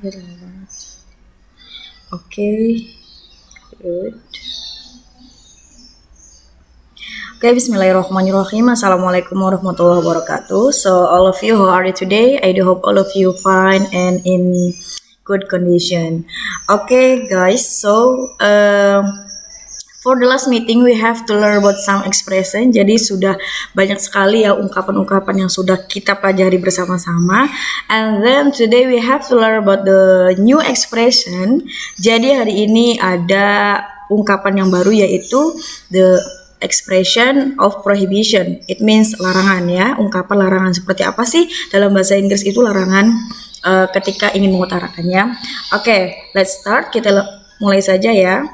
Okay, good. Okay, bismillahirrahmanirrahim. Assalamualaikum warahmatullahi wabarakatuh. So, all of you, how are you today? I do hope all of you fine and in good condition. Okay, guys. So, for the last meeting, we have to learn about some expression. Jadi sudah banyak sekali ya ungkapan-ungkapan yang sudah kita pelajari bersama-sama. And then today we have to learn about the new expression. Jadi hari ini ada ungkapan yang baru yaitu the expression of prohibition. It means larangan ya. Ungkapan larangan seperti apa sih dalam bahasa Inggris itu larangan ketika ingin mengutarakannya. Okay, let's start. Kita mulai saja ya.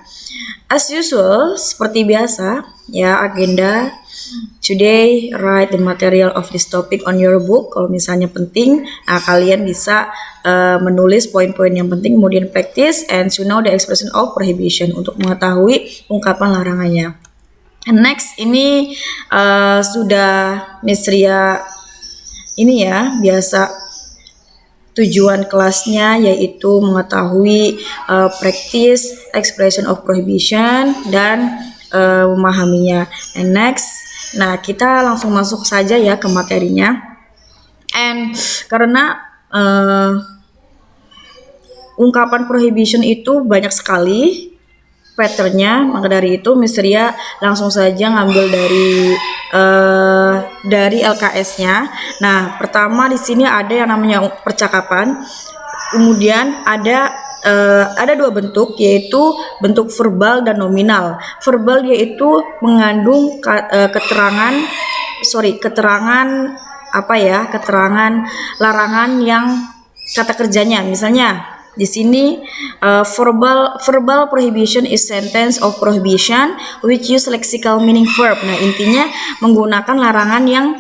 As usual, seperti biasa, ya agenda. Today, write the material of this topic on your book. Kalau misalnya penting, kalian bisa menulis poin-poin yang penting, kemudian practice and to know the expression of prohibition untuk mengetahui ungkapan larangannya. And next, ini sudah Miss Ria ini ya biasa. Tujuan kelasnya yaitu mengetahui practice expression of prohibition dan memahaminya. And next, nah kita langsung masuk saja ya ke materinya. And karena ungkapan prohibition itu banyak sekali patternnya, maka dari itu Miss Ria langsung saja ngambil dari LKS-nya. Nah, pertama di sini ada yang namanya percakapan. Kemudian ada dua bentuk, yaitu bentuk verbal dan nominal. Verbal yaitu mengandung keterangan larangan yang kata kerjanya. Misalnya di sini verbal prohibition is sentence of prohibition which use lexical meaning verb. Nah, intinya menggunakan larangan yang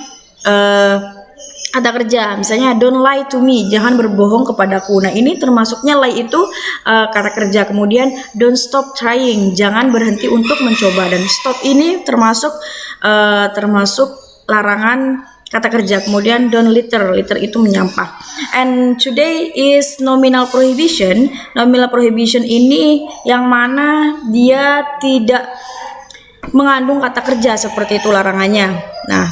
kata kerja. Misalnya don't lie to me, jangan berbohong kepadaku. Nah, ini termasuknya lie itu kata kerja. Kemudian don't stop trying, jangan berhenti untuk mencoba. Dan stop ini termasuk larangan kata kerja. Kemudian don't litter itu menyampah. And today is nominal prohibition. Nominal prohibition ini yang mana dia tidak mengandung kata kerja seperti itu larangannya. Nah,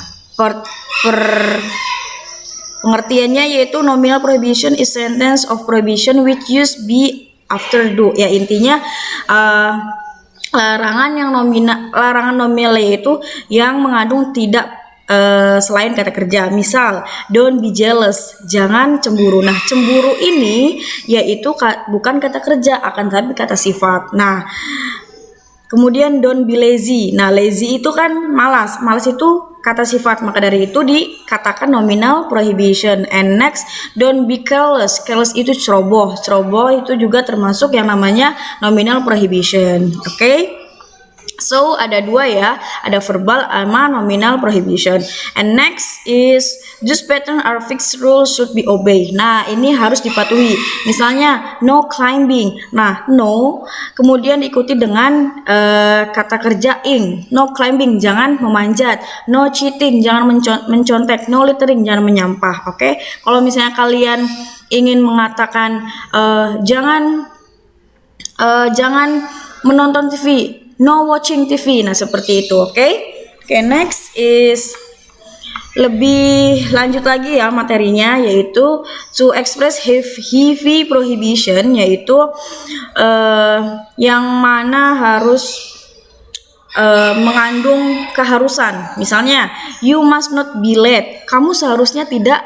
pengertiannya yaitu nominal prohibition is sentence of prohibition which use be after do. Ya, intinya larangan nominal yaitu yang mengandung tidak selain kata kerja. Misal, don't be jealous, jangan cemburu. Nah, cemburu ini yaitu bukan kata kerja, akan tapi kata sifat. Nah, kemudian don't be lazy. Nah, lazy itu kan malas. Malas itu kata sifat, maka dari itu dikatakan nominal prohibition. And next, don't be careless. Careless itu ceroboh. Ceroboh itu juga termasuk yang namanya nominal prohibition. Oke? So ada dua ya, ada verbal sama nominal prohibition. And next is these pattern are fixed rules should be obeyed. Nah, ini harus dipatuhi. Misalnya no climbing. Nah, no kemudian diikuti dengan kata kerja ing. No climbing, jangan memanjat. No cheating, jangan mencontek. No littering, jangan menyampah. Oke? Kalau misalnya kalian ingin mengatakan jangan menonton TV, no watching TV. Nah, seperti itu, oke? Oke, next is lebih lanjut lagi ya materinya, yaitu to express heavy prohibition, yaitu yang mana harus mengandung keharusan. Misalnya, you must not be late. Kamu seharusnya tidak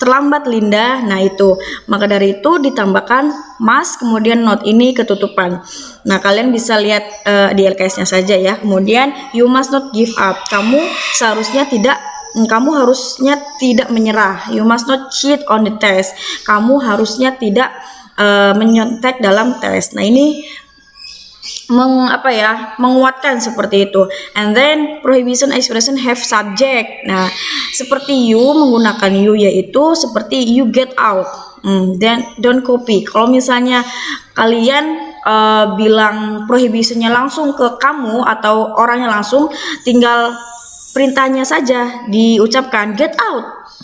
terlambat, Linda. Nah, itu. Maka dari itu ditambahkan must, kemudian not ini ketutupan. Nah, kalian bisa lihat di LKS-nya saja ya. Kemudian you must not give up. Kamu harusnya tidak menyerah. You must not cheat on the test. Kamu harusnya tidak menyontek dalam tes. Nah, ini menguatkan seperti itu. And then prohibition expression have subject. Nah, seperti you menggunakan you, yaitu seperti you get out. Then don't copy. Kalau misalnya kalian bilang prohibitionnya langsung ke kamu atau orangnya langsung, tinggal perintahnya saja diucapkan get out.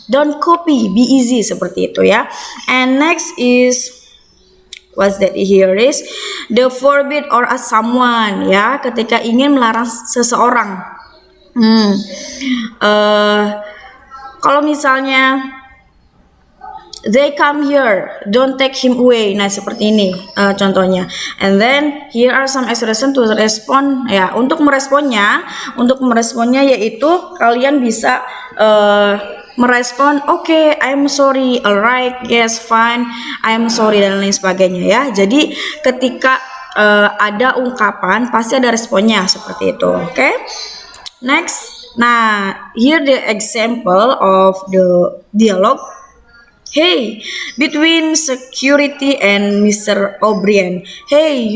Don't copy, be easy seperti itu ya. And next is what's that here is the forbid or as someone ya, ketika ingin melarang seseorang. Kalau misalnya they come here, don't take him away. Nah, seperti ini contohnya. And then here are some expression to respond ya. Untuk meresponnya yaitu kalian bisa merespon okay, I'm sorry, alright, yes, fine, I'm sorry, dan lain sebagainya ya. Jadi ketika ada ungkapan pasti ada responnya seperti itu. Oke. Next. Nah, here the example of the dialogue. Hey, between security and Mr. O'Brien. Hey,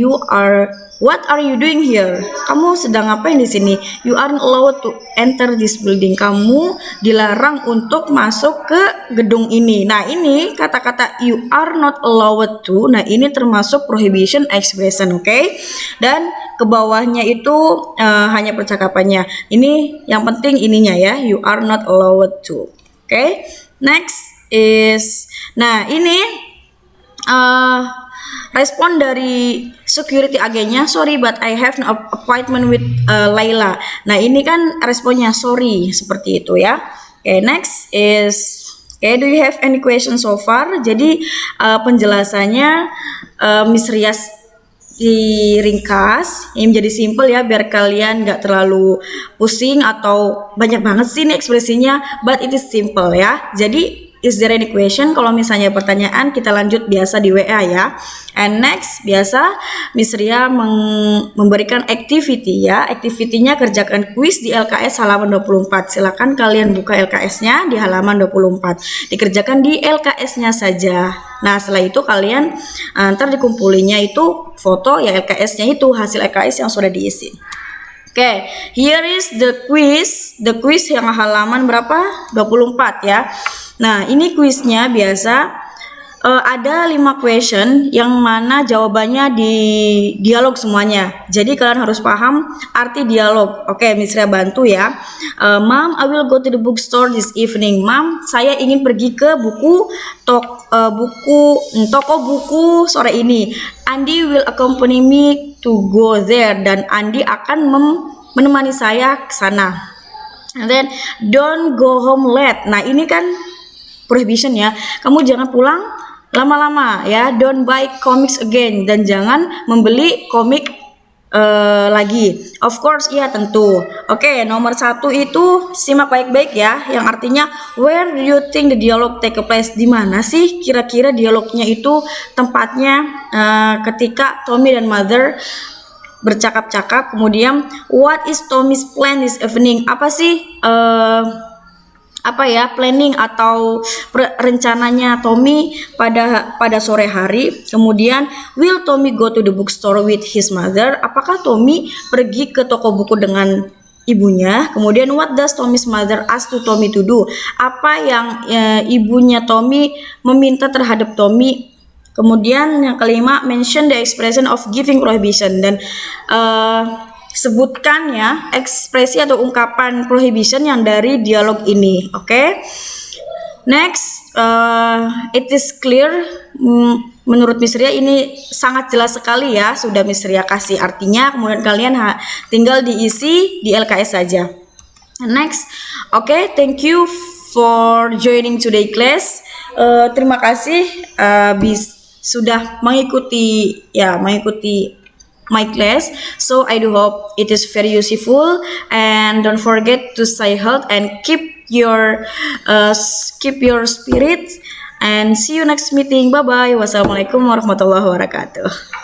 what are you doing here? Kamu sedang ngapain di sini? You aren't allowed to enter this building. Kamu dilarang untuk masuk ke gedung ini. Nah, ini kata-kata you are not allowed to. Nah, ini termasuk prohibition expression, oke? Dan ke bawahnya itu hanya percakapannya. Ini yang penting ininya ya. You are not allowed to. Oke? Next is, nah ini respon dari security agennya, sorry but I have an appointment with Laila. Nah ini kan responnya sorry seperti itu ya. Okay, next is do you have any questions so far? Jadi penjelasannya Miss Rias diringkas ini menjadi simple ya, biar kalian nggak terlalu pusing atau banyak banget sih ini ekspresinya, but it is simple ya. Jadi is there any question? Kalau misalnya pertanyaan kita lanjut biasa di WA ya. And next biasa Miss Ria memberikan activity ya. Activity-nya kerjakan kuis di LKS halaman 24. Silakan kalian buka LKS-nya di halaman 24. Dikerjakan di LKS-nya saja. Nah setelah itu kalian ntar dikumpulinya itu foto ya LKS-nya itu, hasil LKS yang sudah diisi. Oke, here is the quiz. The quiz yang halaman berapa? 24 ya. Nah, ini kuisnya biasa ada 5 question yang mana jawabannya di dialog semuanya. Jadi kalian harus paham arti dialog. Oke, Miss Ria bantu ya. Mom, I will go to the bookstore this evening. Mom, saya ingin pergi ke toko buku sore ini. Andy will accompany me to go there, dan Andy akan menemani saya ke sana. And then don't go home late. Nah, ini kan prohibition ya. Kamu jangan pulang lama-lama ya. Don't buy comics again, dan jangan membeli komik lagi. Of course, iya tentu. Oke, nomor 1 itu simak baik-baik ya, yang artinya where do you think the dialogue take place? Di mana sih kira-kira dialognya itu tempatnya ketika Tommy dan Mother bercakap-cakap. Kemudian what is Tommy's plan this evening? Apa sih planning atau rencananya Tommy pada sore hari. Kemudian will Tommy go to the bookstore with his mother? Apakah Tommy pergi ke toko buku dengan ibunya? Kemudian what does Tommy's mother ask to Tommy to do? Apa yang ibunya Tommy meminta terhadap Tommy? Kemudian yang kelima, mention the expression of giving prohibition, dan sebutkan ya ekspresi atau ungkapan prohibition yang dari dialog ini. Oke. Next, it is clear. Menurut Miss Ria ini sangat jelas sekali ya, sudah Miss Ria kasih artinya. Kemudian kalian tinggal diisi di LKS saja. Next, oke, thank you for joining today class. Terima kasih sudah mengikuti my class. So I do hope it is very useful, and don't forget to stay healthy and keep your spirit, and see you next meeting. Bye bye. Wassalamualaikum warahmatullahi wabarakatuh.